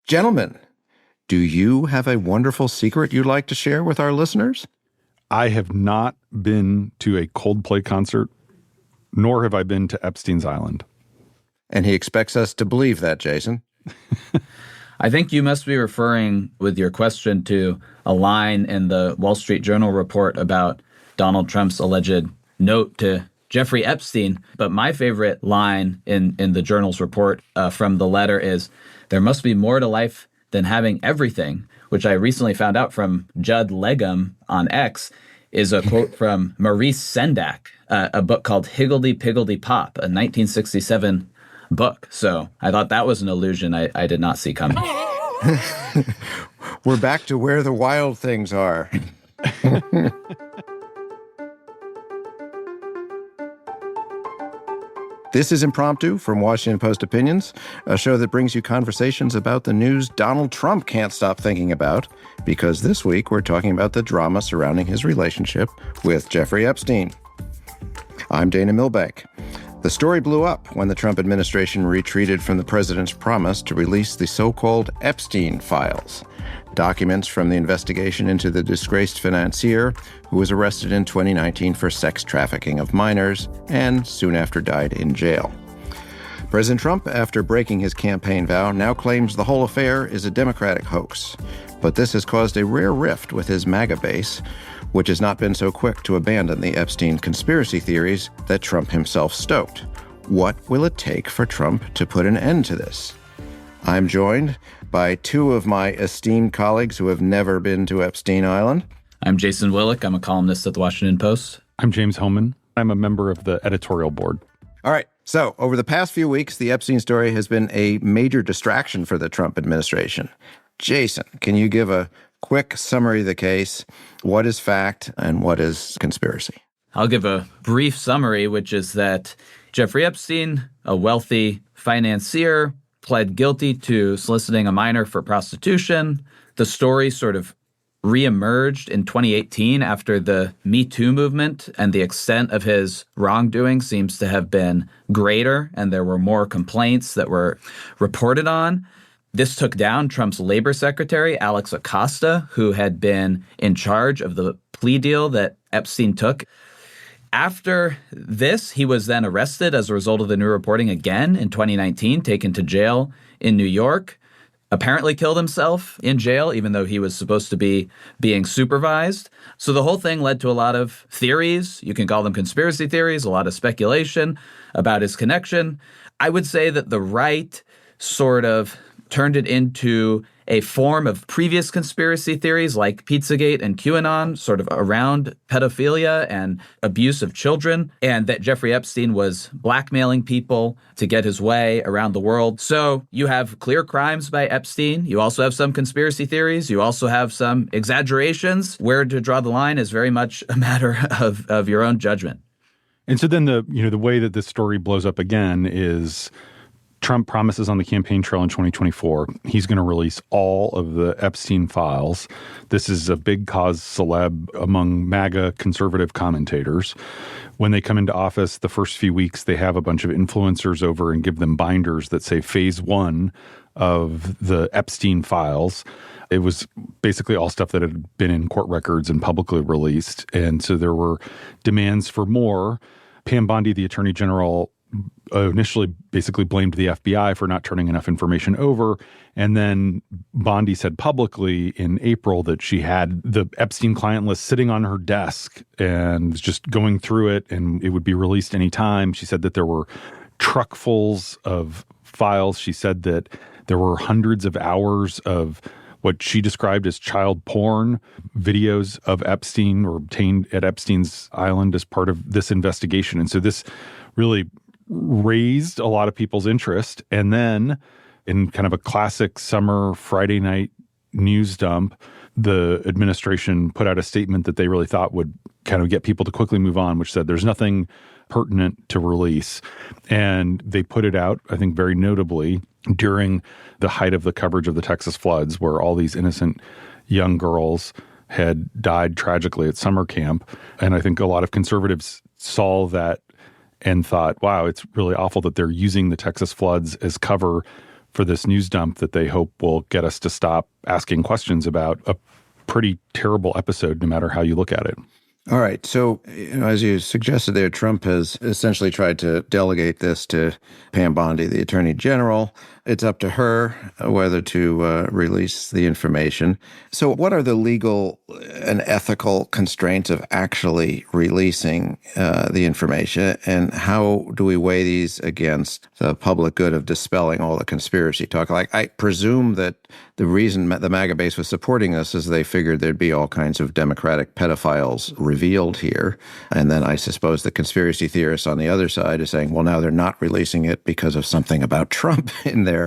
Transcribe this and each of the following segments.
Gentlemen, do you have a wonderful secret you'd like to share with our listeners? I have not been to a Coldplay concert, nor have I been to Epstein's Island. And he expects us to believe that, Jason. I think you must be referring with your question to a line in the Wall Street Journal report about Donald Trump's alleged note to Jeffrey Epstein. But my favorite line in the Journal's report from the letter is, "There must be more to life than having everything," which I recently found out from Judd Legum on X is a quote from Maurice Sendak, a book called Higgledy Piggledy Pop, a 1967 book. So I thought that was an illusion I did not see coming. We're back to where the wild things are. This is Impromptu from Washington Post Opinions, a show that brings you conversations about the news Donald Trump can't stop thinking about, because this week we're talking about the drama surrounding his relationship with Jeffrey Epstein. I'm Dana Milbank. The story blew up when the Trump administration retreated from the president's promise to release the so-called Epstein files, documents from the investigation into the disgraced financier who was arrested in 2019 for sex trafficking of minors and soon after died in jail. President Trump, after breaking his campaign vow, now claims the whole affair is a Democratic hoax. But this has caused a rare rift with his MAGA base, which has not been so quick to abandon the Epstein conspiracy theories that Trump himself stoked. What will it take for Trump to put an end to this? I'm joined by two of my esteemed colleagues who have never been to Epstein Island. I'm Jason Willick. I'm a columnist at the Washington Post. I'm James Hohmann. I'm a member of the editorial board. All right. So over the past few weeks, the Epstein story has been a major distraction for the Trump administration. Jason, can you give a quick summary of the case? What is fact and what is conspiracy? I'll give a brief summary, which is that Jeffrey Epstein, a wealthy financier, pled guilty to soliciting a minor for prostitution. The story sort of reemerged in 2018 after the Me Too movement, and the extent of his wrongdoing seems to have been greater, and there were more complaints that were reported on. This took down Trump's labor secretary, Alex Acosta, who had been in charge of the plea deal that Epstein took. After this, he was then arrested as a result of the new reporting again in 2019, taken to jail in New York, apparently killed himself in jail, even though he was supposed to be being supervised. So the whole thing led to a lot of theories. You can call them conspiracy theories, a lot of speculation about his connection. I would say that the right sort of turned it into a form of previous conspiracy theories like Pizzagate and QAnon, sort of around pedophilia and abuse of children, and that Jeffrey Epstein was blackmailing people to get his way around the world. So you have clear crimes by Epstein. You also have some conspiracy theories. You also have some exaggerations. Where to draw the line is very much a matter of your own judgment. And so then the way that this story blows up again is Trump promises on the campaign trail in 2024, he's going to release all of the Epstein files. This is a big cause celeb among MAGA conservative commentators. When they come into office, the first few weeks, they have a bunch of influencers over and give them binders that say phase 1 of the Epstein files. It was basically all stuff that had been in court records and publicly released. And so there were demands for more. Pam Bondi, the attorney general, initially basically blamed the FBI for not turning enough information over. And then Bondi said publicly in April that she had the Epstein client list sitting on her desk and was just going through it and it would be released anytime. She said that there were truckfuls of files. She said that there were hundreds of hours of what she described as child porn videos of Epstein or obtained at Epstein's Island as part of this investigation. And so this really raised a lot of people's interest. And then in kind of a classic summer Friday night news dump, the administration put out a statement that they really thought would kind of get people to quickly move on, which said there's nothing pertinent to release. And they put it out, I think very notably, during the height of the coverage of the Texas floods, where all these innocent young girls had died tragically at summer camp. And I think a lot of conservatives saw that and thought, wow, it's really awful that they're using the Texas floods as cover for this news dump that they hope will get us to stop asking questions about a pretty terrible episode, no matter how you look at it. All right. So, as you suggested there, Trump has essentially tried to delegate this to Pam Bondi, the Attorney General. It's up to her whether to release the information. So what are the legal and ethical constraints of actually releasing the information? And how do we weigh these against the public good of dispelling all the conspiracy talk? Like, I presume that the reason the MAGA base was supporting this is they figured there'd be all kinds of Democratic pedophiles revealed here. And then I suppose the conspiracy theorists on the other side is saying, well, now they're not releasing it because of something about Trump in there.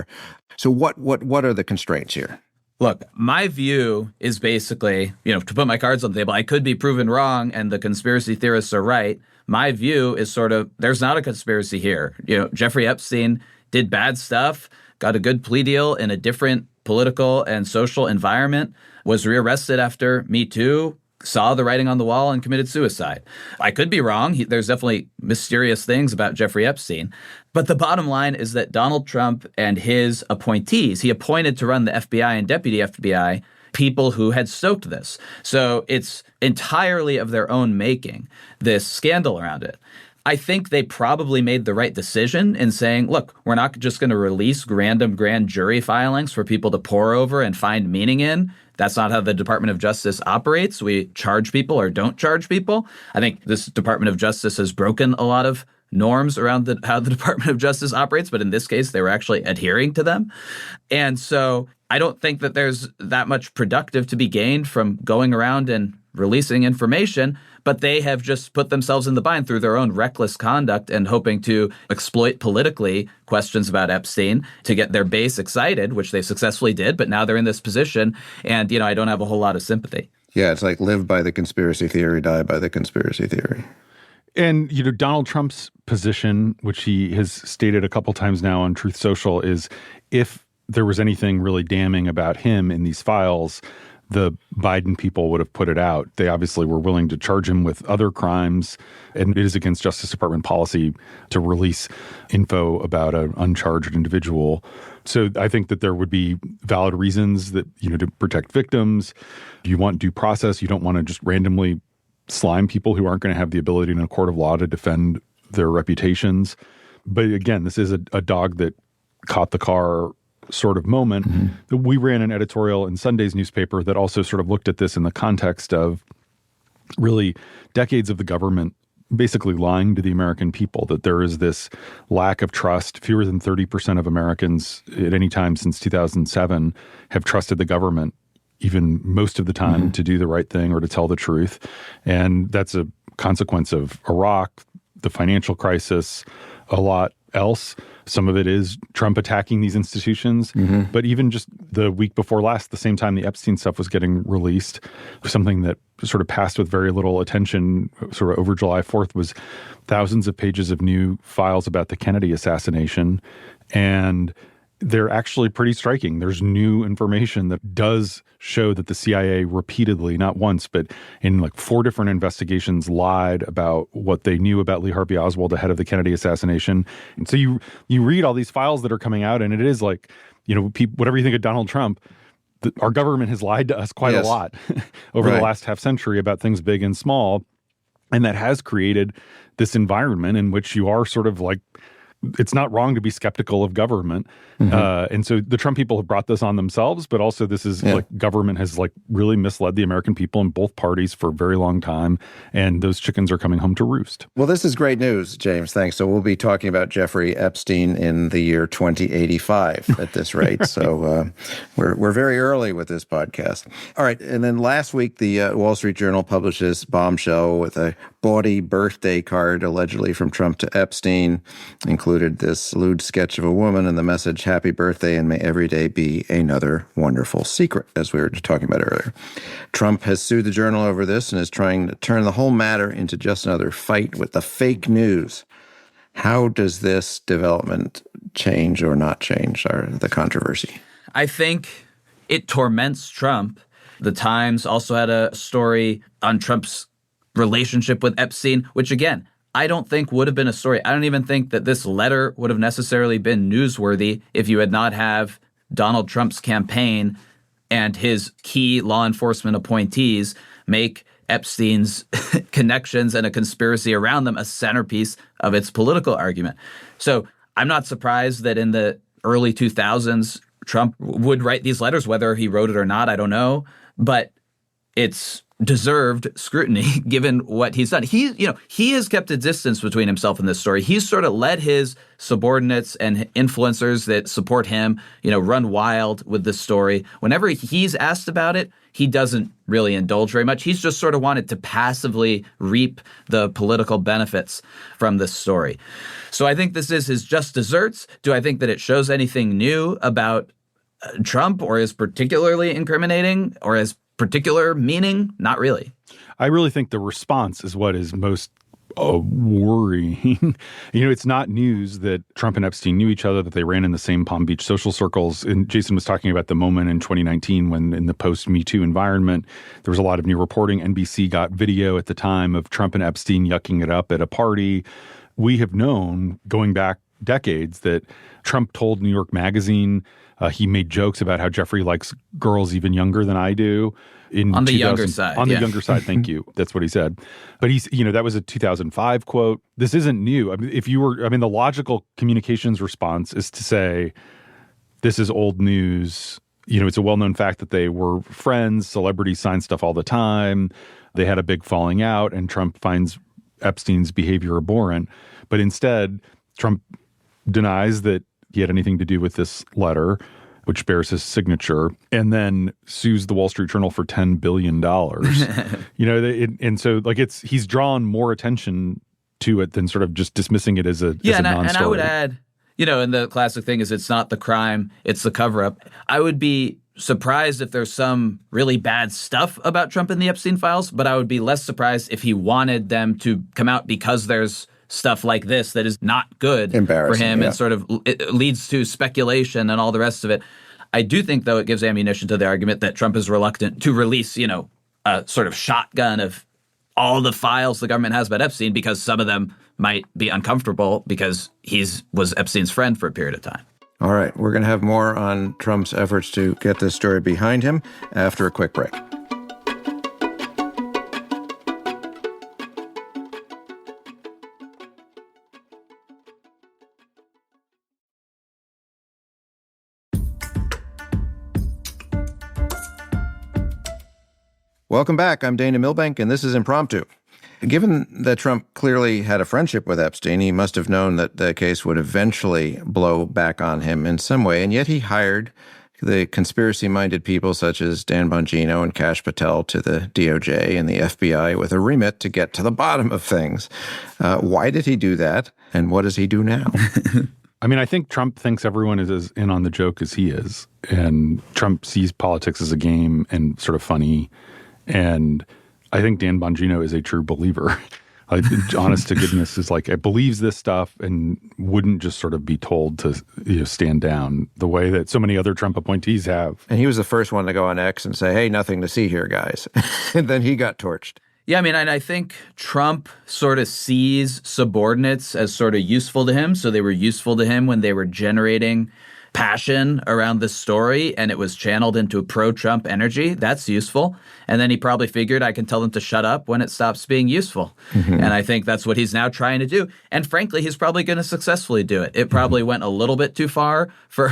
So what are the constraints here? Look, my view is basically, to put my cards on the table, I could be proven wrong and the conspiracy theorists are right. My view is sort of, there's not a conspiracy here. Jeffrey Epstein did bad stuff, got a good plea deal in a different political and social environment, was rearrested after Me Too, saw the writing on the wall and committed suicide. I could be wrong. There's definitely mysterious things about Jeffrey Epstein. But the bottom line is that Donald Trump and his appointees, he appointed to run the FBI and deputy FBI, people who had stoked this. So it's entirely of their own making, this scandal around it. I think they probably made the right decision in saying, look, we're not just going to release random grand jury filings for people to pore over and find meaning in. That's not how the Department of Justice operates. We charge people or don't charge people. I think this Department of Justice has broken a lot of norms around how the Department of Justice operates, but in this case, they were actually adhering to them. And so I don't think that there's that much productive to be gained from going around and releasing information, but they have just put themselves in the bind through their own reckless conduct and hoping to exploit politically questions about Epstein to get their base excited, which they successfully did. But now they're in this position. And, I don't have a whole lot of sympathy. Yeah, it's like live by the conspiracy theory, die by the conspiracy theory. And, Donald Trump's position, which he has stated a couple times now on Truth Social, is if there was anything really damning about him in these files, the Biden people would have put it out. They obviously were willing to charge him with other crimes, and it is against Justice Department policy to release info about an uncharged individual. So I think that there would be valid reasons that, to protect victims. You want due process. You don't want to just randomly slime people who aren't going to have the ability in a court of law to defend their reputations. But again, this is a dog that caught the car sort of moment. Mm-hmm. We ran an editorial in Sunday's newspaper that also sort of looked at this in the context of really decades of the government basically lying to the American people, that there is this lack of trust. Fewer than 30% of Americans at any time since 2007 have trusted the government, even most of the time, mm-hmm. to do the right thing or to tell the truth. And that's a consequence of Iraq, the financial crisis, a lot else. Some of it is Trump attacking these institutions. Mm-hmm. But even just the week before last, the same time the Epstein stuff was getting released, something that sort of passed with very little attention sort of over July 4th was thousands of pages of new files about the Kennedy assassination. And they're actually pretty striking. There's new information that does show that the CIA repeatedly, not once, but in like 4 different investigations, lied about what they knew about Lee Harvey Oswald ahead of the Kennedy assassination. And so you read all these files that are coming out, and it is like, whatever you think of Donald Trump, our government has lied to us quite a lot over the last half century about things big and small. And that has created this environment in which you are sort of like, it's not wrong to be skeptical of government. Mm-hmm. And so the Trump people have brought this on themselves, but also this is like government has like really misled the American people in both parties for a very long time. And those chickens are coming home to roost. Well, this is great news, James. Thanks. So we'll be talking about Jeffrey Epstein in the year 2085 at this rate. Right. So we're very early with this podcast. All right. And then last week, the Wall Street Journal published this bombshell with a bawdy birthday card allegedly from Trump to Epstein, included this lewd sketch of a woman and the message, "Happy birthday, and may every day be another wonderful secret," as we were talking about earlier. Trump has sued the Journal over this and is trying to turn the whole matter into just another fight with the fake news. How does this development change or not change the controversy? I think it torments Trump. The Times also had a story on Trump's relationship with Epstein, which again, I don't think would have been a story. I don't even think that this letter would have necessarily been newsworthy if you had not have Donald Trump's campaign and his key law enforcement appointees make Epstein's connections and a conspiracy around them a centerpiece of its political argument. So I'm not surprised that in the early 2000s, Trump would write these letters, whether he wrote it or not, I don't know. But it's deserved scrutiny given what he's done. He has kept a distance between himself and this story. He's sort of let his subordinates and influencers that support him, run wild with this story. Whenever he's asked about it, he doesn't really indulge very much. He's just sort of wanted to passively reap the political benefits from this story. So I think this is his just desserts. Do I think that it shows anything new about Trump or is particularly incriminating or has particular meaning? Not really. I really think the response is what is most worrying. It's not news that Trump and Epstein knew each other, that they ran in the same Palm Beach social circles. And Jason was talking about the moment in 2019 when in the post-Me Too environment, there was a lot of new reporting. NBC got video at the time of Trump and Epstein yucking it up at a party. We have known going back decades that Trump told New York Magazine he made jokes about how Jeffrey likes girls even younger than I do. On the younger side. On the younger side, thank you. That's what he said. But that was a 2005 quote. This isn't new. The logical communications response is to say, this is old news. It's a well-known fact that they were friends. Celebrities sign stuff all the time. They had a big falling out, and Trump finds Epstein's behavior abhorrent. But instead, Trump denies that he had anything to do with this letter, which bears his signature, and then sues the Wall Street Journal for $10 billion. He's drawn more attention to it than sort of just dismissing it as a non-story. And I would add, and the classic thing is it's not the crime, it's the cover-up. I would be surprised if there's some really bad stuff about Trump in the Epstein files, but I would be less surprised if he wanted them to come out because there's stuff like this that is not good for him and sort of it leads to speculation and all the rest of it. I do think, though, it gives ammunition to the argument that Trump is reluctant to release, a sort of shotgun of all the files the government has about Epstein because some of them might be uncomfortable because he was Epstein's friend for a period of time. All right, we're going to have more on Trump's efforts to get this story behind him after a quick break. Welcome back. I'm Dana Milbank, and this is Impromptu. Given that Trump clearly had a friendship with Epstein, he must have known that the case would eventually blow back on him in some way, and yet he hired the conspiracy-minded people such as Dan Bongino and Kash Patel to the DOJ and the FBI with a remit to get to the bottom of things. Why did he do that, and what does he do now? I think Trump thinks everyone is as in on the joke as he is, and Trump sees politics as a game and sort of funny. And I think Dan Bongino is a true believer. Honest to goodness, is believes this stuff and wouldn't just sort of be told to stand down the way that so many other Trump appointees have. And he was the first one to go on X and say, hey, nothing to see here, guys. And then he got torched. Yeah, and I think Trump sort of sees subordinates as sort of useful to him. So they were useful to him when they were generating passion around this story and it was channeled into pro-Trump energy. That's useful. And then he probably figured I can tell them to shut up when it stops being useful. Mm-hmm. And I think that's what he's now trying to do. And frankly, he's probably going to successfully do it. It probably went a little bit too far for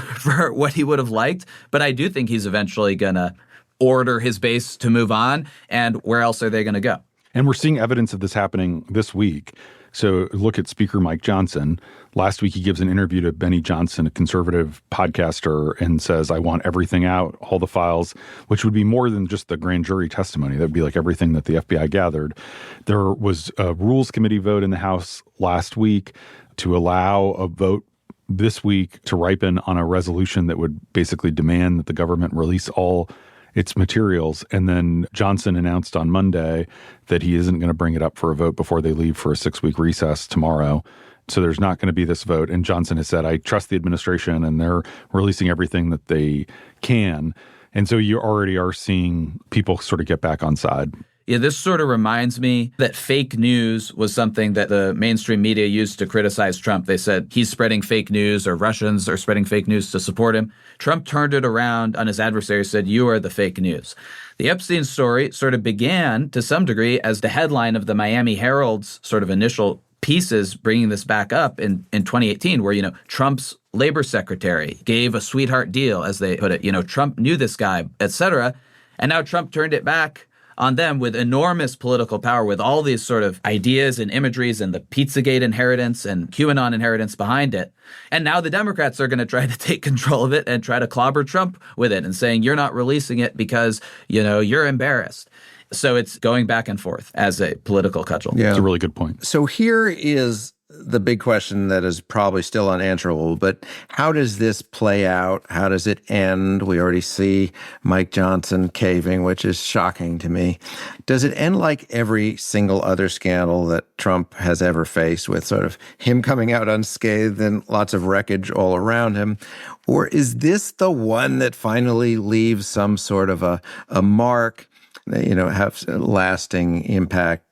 what he would have liked. But I do think he's eventually going to order his base to move on. And where else are they going to go? And we're seeing evidence of this happening this week. So look at Speaker Mike Johnson. Last week, he gives an interview to Benny Johnson, a conservative podcaster, and says, I want everything out, all the files, which would be more than just the grand jury testimony. That would be like everything that the FBI gathered. There was a Rules Committee vote in the House last week to allow a vote this week to ripen on a resolution that would basically demand that the government release all its materials. And then Johnson announced on Monday that he isn't going to bring it up for a vote before they leave for a 6-week recess tomorrow. So there's not going to be this vote. And Johnson has said, I trust the administration and they're releasing everything that they can. And so you already are seeing people sort of get back on side. Yeah, this sort of reminds me that fake news was something that the mainstream media used to criticize Trump. They said he's spreading fake news, or Russians are spreading fake news to support him. Trump turned it around on his adversaries, said, you are the fake news. The Epstein story sort of began to some degree as the headline of the Miami Herald's sort of initial pieces bringing this back up in 2018, where, Trump's labor secretary gave a sweetheart deal, as they put it. Trump knew this guy, et cetera. And now Trump turned it back on them with enormous political power, with all these sort of ideas and imageries and the Pizzagate inheritance and QAnon inheritance behind it. And now the Democrats are going to try to take control of it and try to clobber Trump with it and saying, you're not releasing it because, you're embarrassed. So it's going back and forth as a political cudgel. Yeah. That's a really good point. So here is the big question that is probably still unanswerable, but how does this play out? How does it end? We already see Mike Johnson caving, which is shocking to me. Does it end like every single other scandal that Trump has ever faced, with sort of him coming out unscathed and lots of wreckage all around him? Or is this the one that finally leaves some sort of a mark, have lasting impact,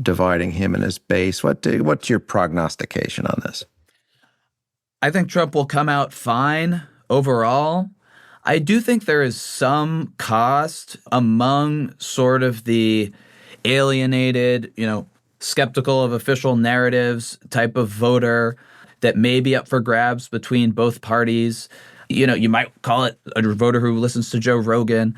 dividing him and his base? What's your prognostication on this? I think Trump will come out fine overall. I do think there is some cost among sort of the alienated, skeptical of official narratives type of voter that may be up for grabs between both parties. You might call it a voter who listens to Joe Rogan.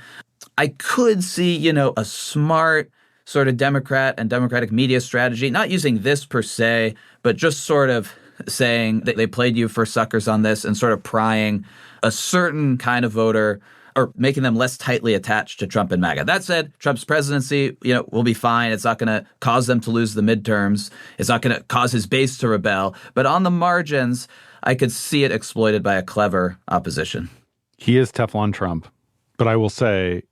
I could see, a smart sort of Democrat and Democratic media strategy, not using this per se, but just sort of saying that they played you for suckers on this and sort of prying a certain kind of voter, or making them less tightly attached to Trump and MAGA. That said, Trump's presidency, will be fine. It's not going to cause them to lose the midterms. It's not going to cause his base to rebel. But on the margins, I could see it exploited by a clever opposition. He is Teflon Trump, but I will say,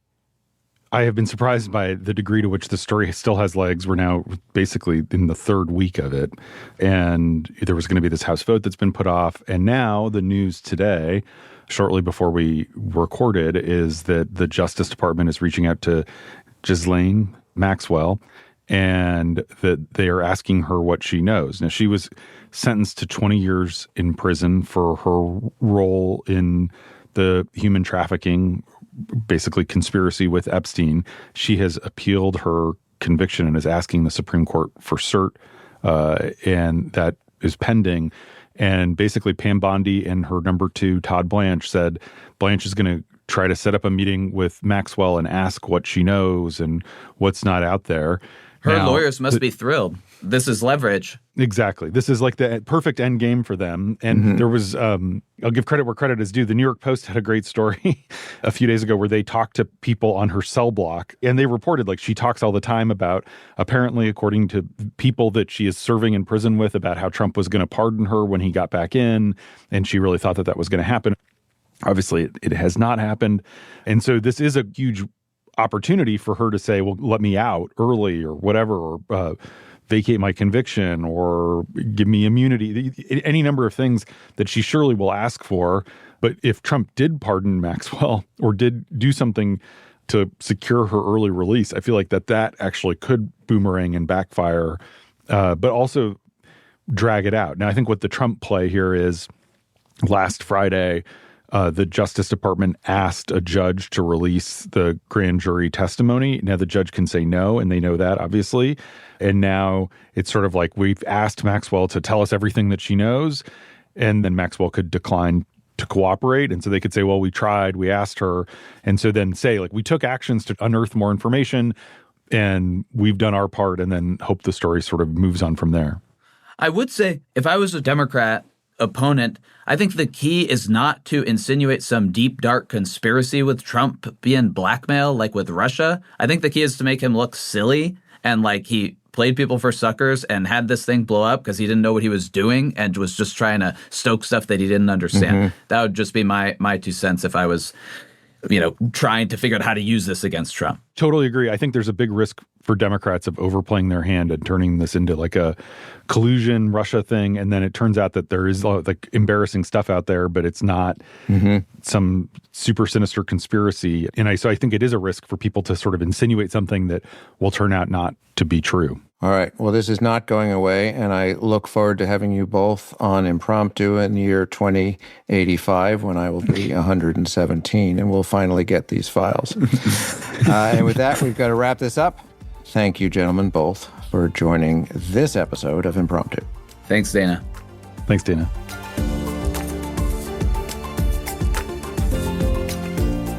I have been surprised by the degree to which the story still has legs. We're now basically in the third week of it. And there was going to be this House vote that's been put off. And now the news today, shortly before we recorded, is that the Justice Department is reaching out to Jazlain Maxwell, and that they are asking her what she knows. Now, she was sentenced to 20 years in prison for her role in the human trafficking, basically conspiracy with Epstein. She has appealed her conviction and is asking the Supreme Court for cert, and that is pending. And basically Pam Bondi and her number two, Todd Blanche, said Blanche is going to try to set up a meeting with Maxwell and ask what she knows and what's not out there. Her lawyers must be thrilled. This is leverage. Exactly. This is like the perfect end game for them. And there was, I'll give credit where credit is due. The New York Post had a great story a few days ago where they talked to people on her cell block, and they reported like she talks all the time about, apparently according to people that she is serving in prison with, about how Trump was going to pardon her when he got back in. And she really thought that that was going to happen. Obviously, it has not happened. And so this is a huge opportunity for her to say, well, let me out early or whatever, or vacate my conviction or give me immunity, any number of things that she surely will ask for. But if Trump did pardon Maxwell or did do something to secure her early release, I feel like that actually could boomerang and backfire, but also drag it out. Now, I think what the Trump play here is, last Friday, the Justice Department asked a judge to release the grand jury testimony. Now the judge can say no, and they know that, obviously. And now it's sort of like, we've asked Maxwell to tell us everything that she knows, and then Maxwell could decline to cooperate. And so they could say, well, we tried, we asked her. And so then say, like, we took actions to unearth more information, and we've done our part, and then hope the story sort of moves on from there. I would say, if I was a Democrat opponent, I think the key is not to insinuate some deep, dark conspiracy with Trump being blackmail like with Russia. I think the key is to make him look silly and like he played people for suckers and had this thing blow up because he didn't know what he was doing and was just trying to stoke stuff that he didn't understand. That would just be my 2 cents if I was, trying to figure out how to use this against Trump. Totally agree. I think there's a big risk for Democrats of overplaying their hand and turning this into like a collusion Russia thing. And then it turns out that there is like embarrassing stuff out there, but it's not some super sinister conspiracy. And so I think it is a risk for people to sort of insinuate something that will turn out not to be true. All right. Well, this is not going away, and I look forward to having you both on Impromptu in the year 2085 when I will be 117, and we'll finally get these files. And with that, we've got to wrap this up. Thank you, gentlemen, both, for joining this episode of Impromptu. Thanks, Dana. Thanks, Dana.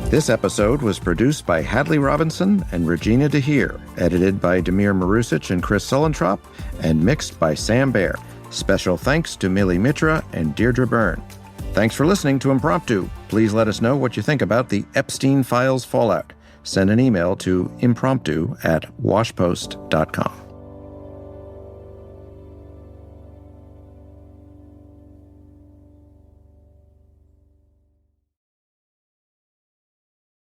This episode was produced by Hadley Robinson and Regina DeHeer, edited by Demir Marusic and Chris Sullentrop, and mixed by Sam Baer. Special thanks to Millie Mitra and Deirdre Byrne. Thanks for listening to Impromptu. Please let us know what you think about the Epstein Files fallout. Send an email to impromptu@washpost.com.